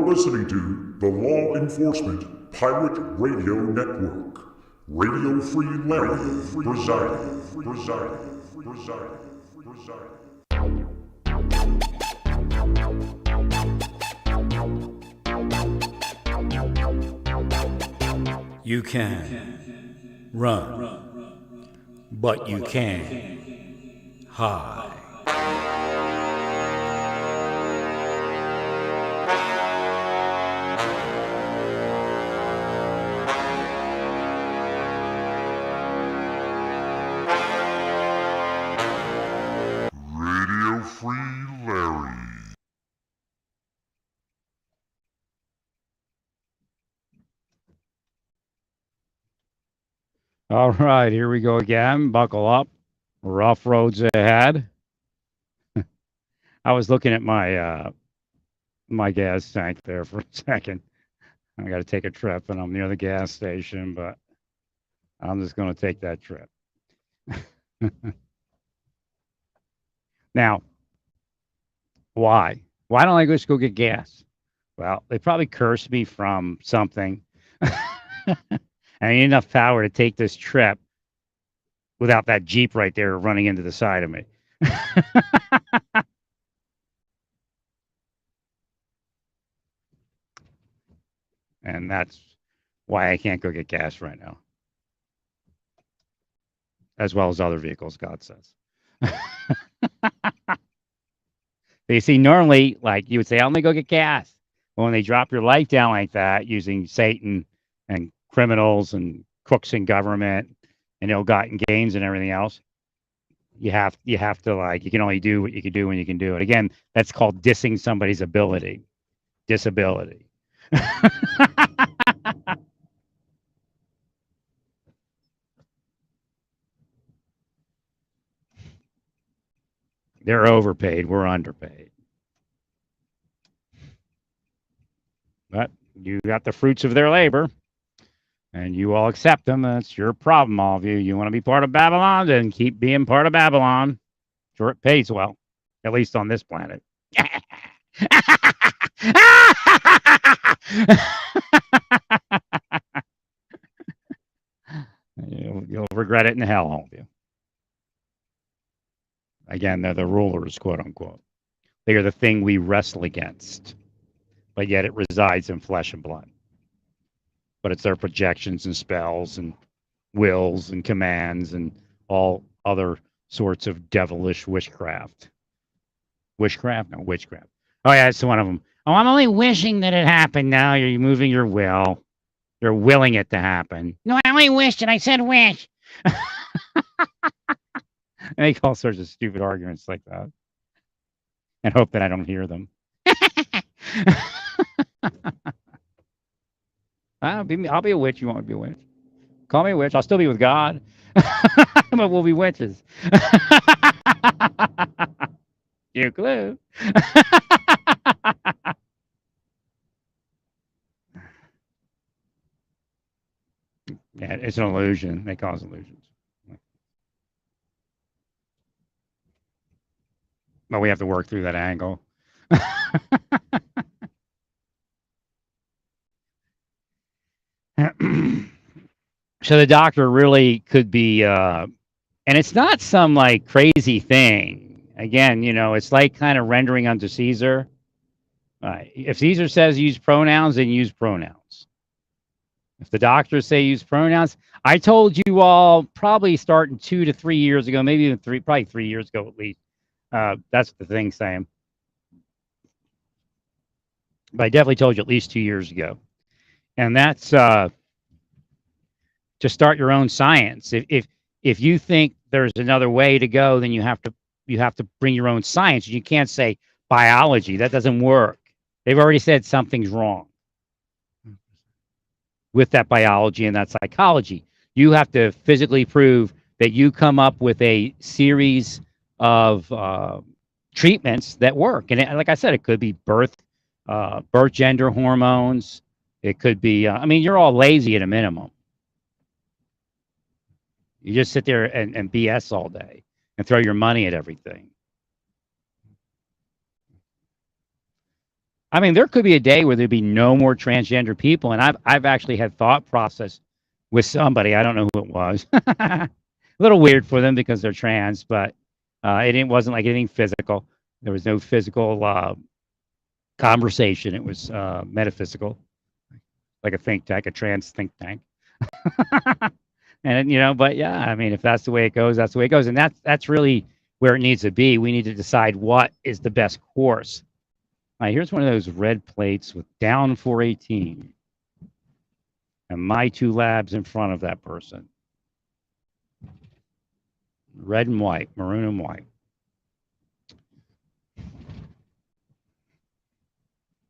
listening to the Law Enforcement Pirate Radio Network. Radio Free Larry presiding. You can run, but you can't hide. Radio Free Larry. All right, here we go again. Buckle up. Rough roads ahead. I was looking at my my gas tank there for a second. I got to take a trip, and I'm near the gas station, but I'm just going to take that trip. Now, why? Why don't I just go get gas? Well, they probably cursed me from something. I need enough power to take this trip without that Jeep right there running into the side of me. And that's why I can't go get gas right now. As well as other vehicles, God says. You see, normally, like you would say, I'm going to go get gas. But when they drop your life down like that using Satan and criminals and crooks in government and ill-gotten gains and everything else, you have to, like, you can only do what you can do when you can do it. Again, that's called dissing somebody's disability. They're overpaid. We're underpaid. But you got the fruits of their labor, and you all accept them. That's your problem, all of you. You want to be part of Babylon, then keep being part of Babylon. Sure, it pays well, at least on this planet. You'll regret it in hell, all of you. Again, they're the rulers, quote unquote. They are the thing we wrestle against, but yet it resides in flesh and blood. But it's their projections and spells and wills and commands and all other sorts of devilish witchcraft. Witchcraft? No, witchcraft. Oh, yeah, it's one of them. Oh, I'm only wishing that it happened now. You're moving your will. You're willing it to happen. No, I only wished and I said wish. And make all sorts of stupid arguments like that. And hope that I don't hear them. I'll be a witch. You want me to be a witch? Call me a witch. I'll still be with God. But we'll be witches. You clue. Yeah, it's an illusion. They cause illusions. But we have to work through that angle. So the doctor really could be, and it's not some like crazy thing. Again, it's like kind of rendering unto Caesar. If Caesar says use pronouns, then use pronouns. If the doctors say use pronouns, I told you all probably starting 2 to 3 years ago, maybe even probably 3 years ago at least. That's the thing, Sam. But I definitely told you at least 2 years ago. And that's to start your own science. If you think there's another way to go, then you have to bring your own science. You can't say biology. That doesn't work. They've already said something's wrong with that biology and that psychology. You have to physically prove that you come up with a series of treatments that work. And like I said, it could be birth gender hormones. It could be, you're all lazy at a minimum. You just sit there and BS all day and throw your money at everything. I mean, there could be a day where there'd be no more transgender people, and I've actually had thought process with somebody. I don't know who it was. A little weird for them because they're trans, but it wasn't like anything physical. There was no physical conversation. It was metaphysical, like a think tank, a trans think tank. And but yeah, I mean, if that's the way it goes, that's the way it goes, and that's really where it needs to be. We need to decide what is the best course. All right, here's one of those red plates with down 418, and my two labs in front of that person. Red and white, maroon and white.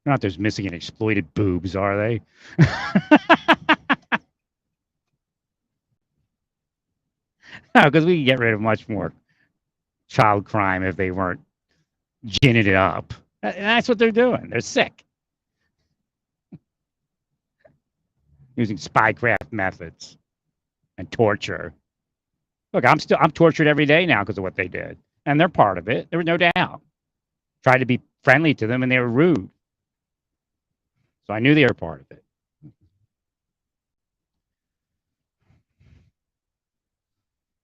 Not those missing and exploited boobs, are they? No, because we can get rid of much more child crime if they weren't ginning it up. And that's what they're doing. They're sick. Using spycraft methods and torture. Look, I'm tortured every day now because of what they did. And they're part of it. There was no doubt. Tried to be friendly to them and they were rude. So I knew they were part of it.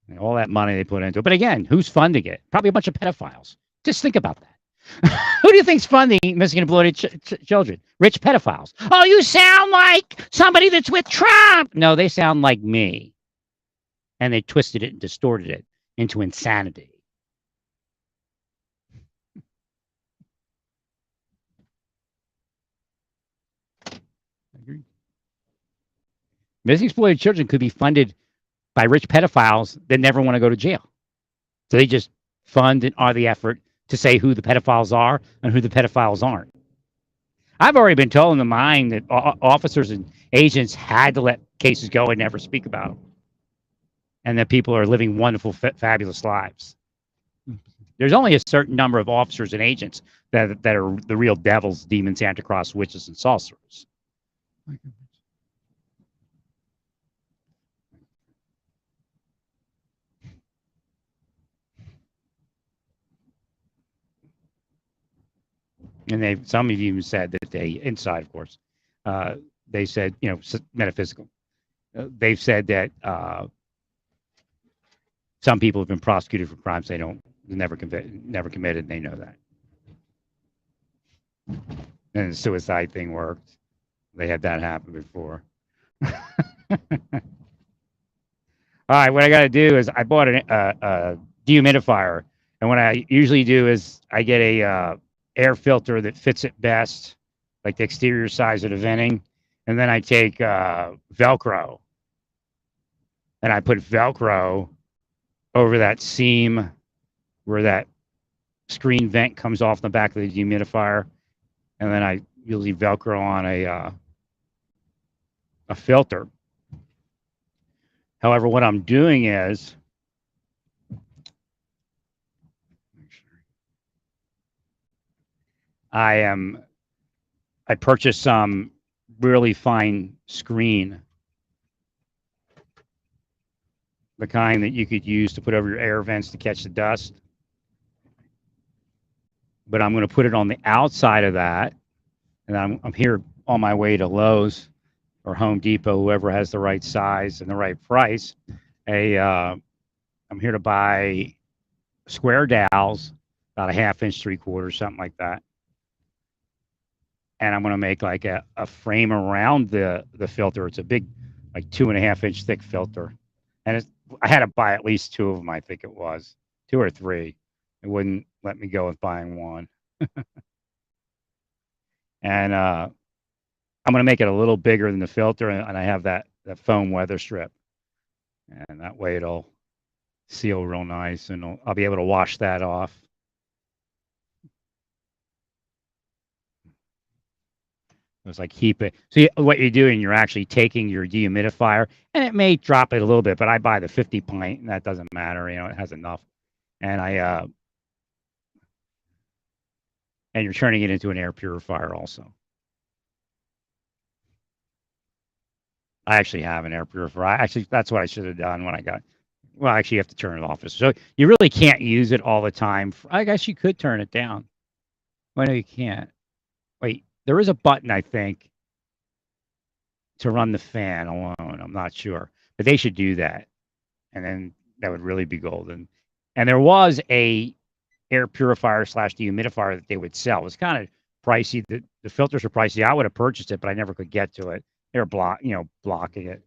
And all that money they put into it. But again, who's funding it? Probably a bunch of pedophiles. Just think about that. Who do you think's funding missing and exploited children? Rich pedophiles. Oh, you sound like somebody that's with Trump. No, they sound like me. And they twisted it and distorted it into insanity. Missing exploited children could be funded by rich pedophiles that never want to go to jail. So they just fund and are the effort to say who the pedophiles are and who the pedophiles aren't. I've already been told in the mind that officers and agents had to let cases go and never speak about them. And that people are living wonderful, fabulous lives. There's only a certain number of officers and agents that are the real devils, demons, antichrist, witches, and sorcerers. And some of you said that inside, of course, they said, metaphysical. They've said that some people have been prosecuted for crimes they never committed, and they know that. And the suicide thing worked. They had that happen before. All right, what I got to do is I bought a dehumidifier, and what I usually do is I get a air filter that fits it best, like the exterior size of the venting, and then I take Velcro, and I put Velcro over that seam where that screen vent comes off the back of the dehumidifier, and then I usually Velcro on a filter. However, what I'm doing is I purchased some really fine screen, the kind that you could use to put over your air vents to catch the dust. But I'm going to put it on the outside of that, and I'm here on my way to Lowe's or Home Depot, whoever has the right size and the right price. I'm here to buy square dowels, about a 1/2 inch, 3/4, something like that. And I'm going to make like a frame around the filter. It's a big, like 2.5 inch thick filter. And I had to buy at least 2 of them, I think it was. 2 or 3. It wouldn't let me go with buying one. And I'm going to make it a little bigger than the filter, and I have that foam weather strip. And that way it'll seal real nice, and I'll be able to wash that off. It's like keep it. So what you're doing, you're actually taking your dehumidifier, and it may drop it a little bit, but I buy the 50 pint, and that doesn't matter. It has enough. And and you're turning it into an air purifier also. I actually have an air purifier. That's what I should have done when I got. Well, actually, you have to turn it off. So you really can't use it all the time. I guess you could turn it down. Well, no, you can't. Wait, there is a button, I think, to run the fan alone. I'm not sure, but they should do that, and then that would really be golden. And there was a air purifier slash dehumidifier that they would sell. It was kind of pricey. The filters were pricey. I would have purchased it, but I never could get to it. They were blocking it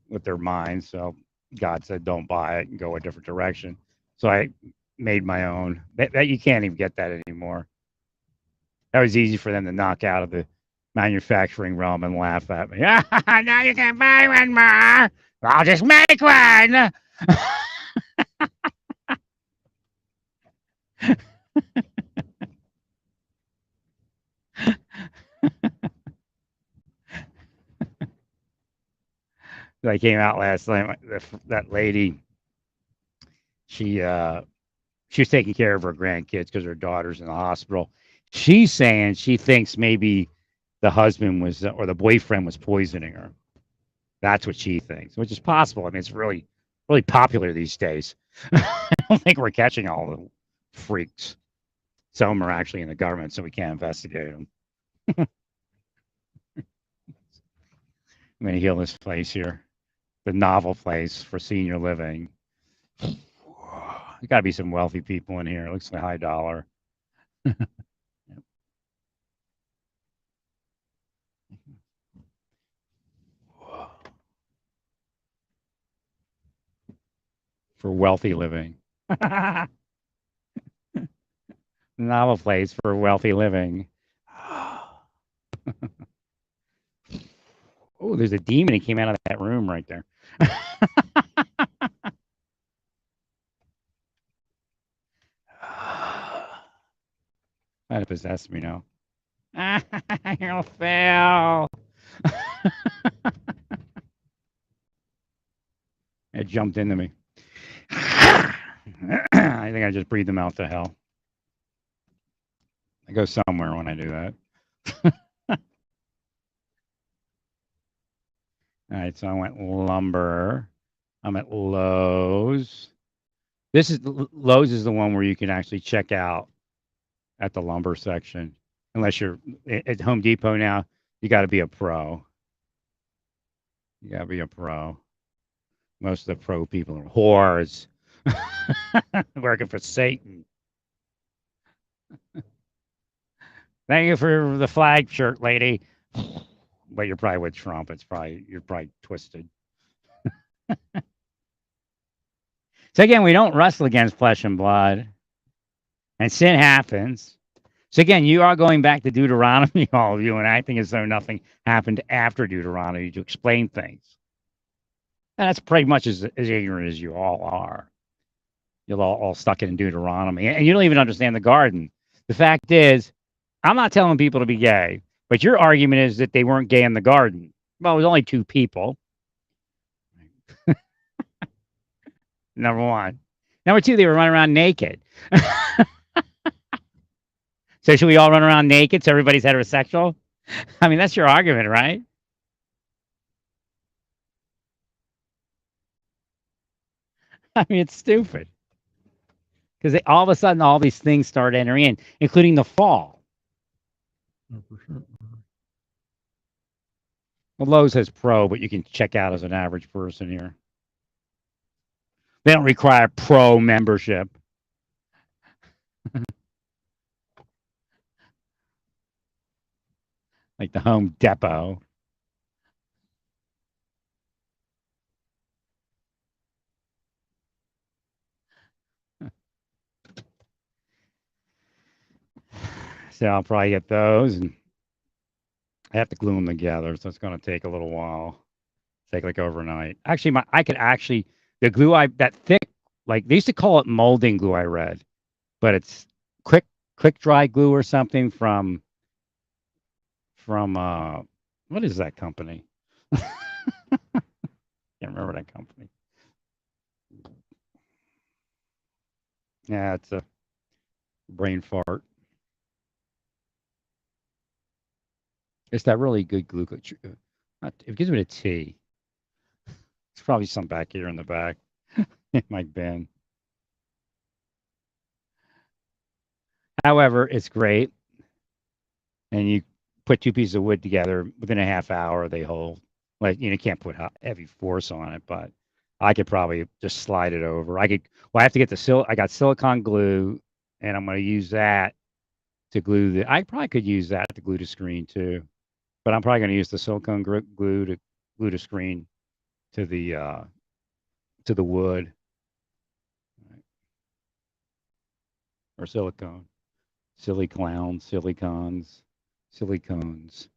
with their minds. So God said, "Don't buy it and go a different direction." So I made my own. That you can't even get that anymore. That was easy for them to knock out of the manufacturing realm and laugh at me. Now you can buy one more. I'll just make one. I came out last night. That lady, she she was taking care of her grandkids because her daughter's in the hospital. She's saying she thinks maybe the husband was or the boyfriend was poisoning her. That's what she thinks, which is possible. I mean, it's really popular these days. I don't think we're catching all the freaks. Some of them are actually in the government, so we can't investigate them. I'm going to heal this place here, the novel place for senior living. There got to be some wealthy people in here. It looks like high dollar. For wealthy living. Novel place for wealthy living. Oh, there's a demon that came out of that room right there. That possessed me now. You'll fail. It jumped into me. I think I just breathed them out to hell. I go somewhere when I do that. All right, so I went lumber. I'm at Lowe's. Lowe's is the one where you can actually check out at the lumber section. Unless you're at Home Depot now, you got to be a pro. You got to be a pro. Most of the pro people are whores working for Satan. Thank you for the flag shirt, lady. But you're probably with Trump. You're probably twisted. So again, we don't wrestle against flesh and blood, and sin happens. So again, you are going back to Deuteronomy, all of you, and acting as though nothing happened after Deuteronomy to explain things. And that's pretty much as ignorant as you all are. You're all stuck in Deuteronomy, and you don't even understand the garden. The fact is, I'm not telling people to be gay, but your argument is that they weren't gay in the garden. Well, it was only two people. Number one. Number two, they were running around naked. So should we all run around naked so everybody's heterosexual? I mean, that's your argument, right? I mean, it's stupid. Because all of a sudden, all these things start entering in, including the fall. Well, Lowe's has pro, but you can check out as an average person here. They don't require pro membership. Like the Home Depot. So I'll probably get those, and I have to glue them together, so it's going to take a little while. Take like overnight. Actually, the glue that thick, like they used to call it molding glue. I read, but it's quick dry glue or something from what is that company? Can't remember that company. Yeah, it's a brain fart. It's that really good glue. It gives me a T. It's probably some back here in the back in my bin. However, it's great. and you put two pieces of wood together within a half hour, they hold. Like you can't put heavy force on it, but I could probably just slide it over. I could. Well, I have to get the I got silicone glue, and I'm going to use that to glue the. I probably could use that to glue the screen too, but I'm probably going to use the silicone glue to glue the screen to the wood or silicone. Silly clowns, silicones, silicones.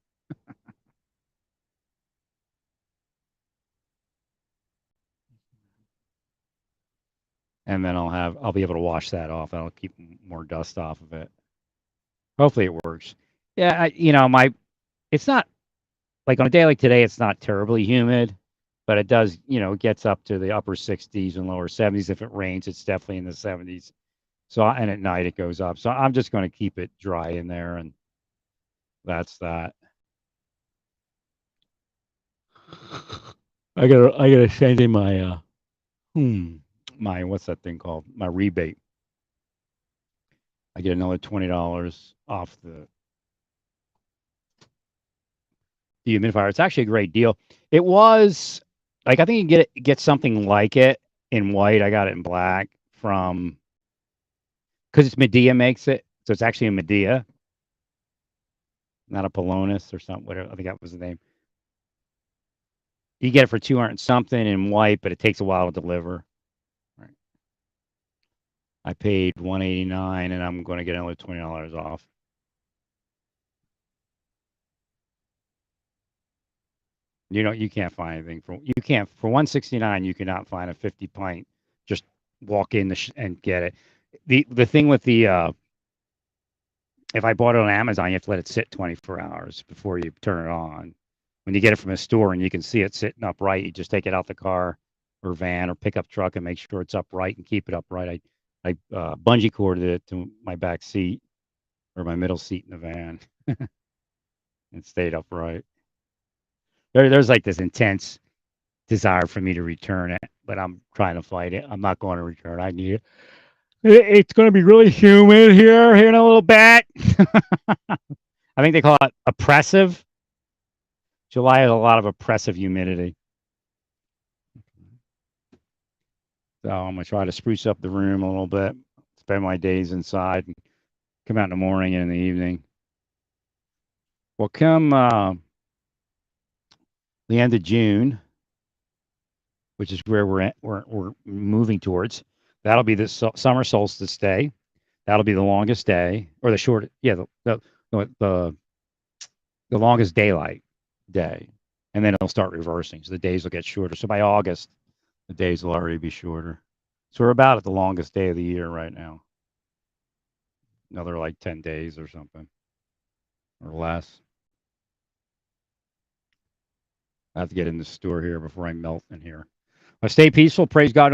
And then I'll be able to wash that off. That'll keep more dust off of it. Hopefully it works. Yeah, it's not like on a day like today, it's not terribly humid, but it does, it gets up to the upper 60s and lower 70s. If it rains, it's definitely in the 70s. So, and at night it goes up. So I'm just going to keep it dry in there, and that's that. I gotta send in my my what's that thing called? My rebate. I get another $20 off the humidifier. It's actually a great deal. It was like I think you can get something like it in white. I got it in black from because it's Medea makes it, so it's actually a Medea, not a Polonus or something. Whatever I think that was the name. You get it for 200 something in white, but it takes a while to deliver. Right. I paid 189, and I'm going to get another $20 off. You can't find anything for 169. You cannot find a 50 pint. Just walk in and get it. The thing with the if I bought it on Amazon, you have to let it sit 24 hours before you turn it on. When you get it from a store and you can see it sitting upright, you just take it out the car or van or pickup truck and make sure it's upright and keep it upright. I bungee corded it to my back seat or my middle seat in the van. It stayed upright. There's like this intense desire for me to return it, but I'm trying to fight it. I'm not going to return it. I need it. It's going to be really humid here in a little bit. I think they call it oppressive. July has a lot of oppressive humidity. So I'm going to try to spruce up the room a little bit, spend my days inside, and come out in the morning and in the evening. Well, come the end of June, which is where we're moving towards, that'll be the summer solstice day. That'll be the longest day, or the short, yeah, the longest daylight day, and then it'll start reversing. So the days will get shorter. So by August, the days will already be shorter. So we're about at the longest day of the year right now. Another like 10 days or something, or less. I have to get in the store here before I melt in here. Stay peaceful. Praise God.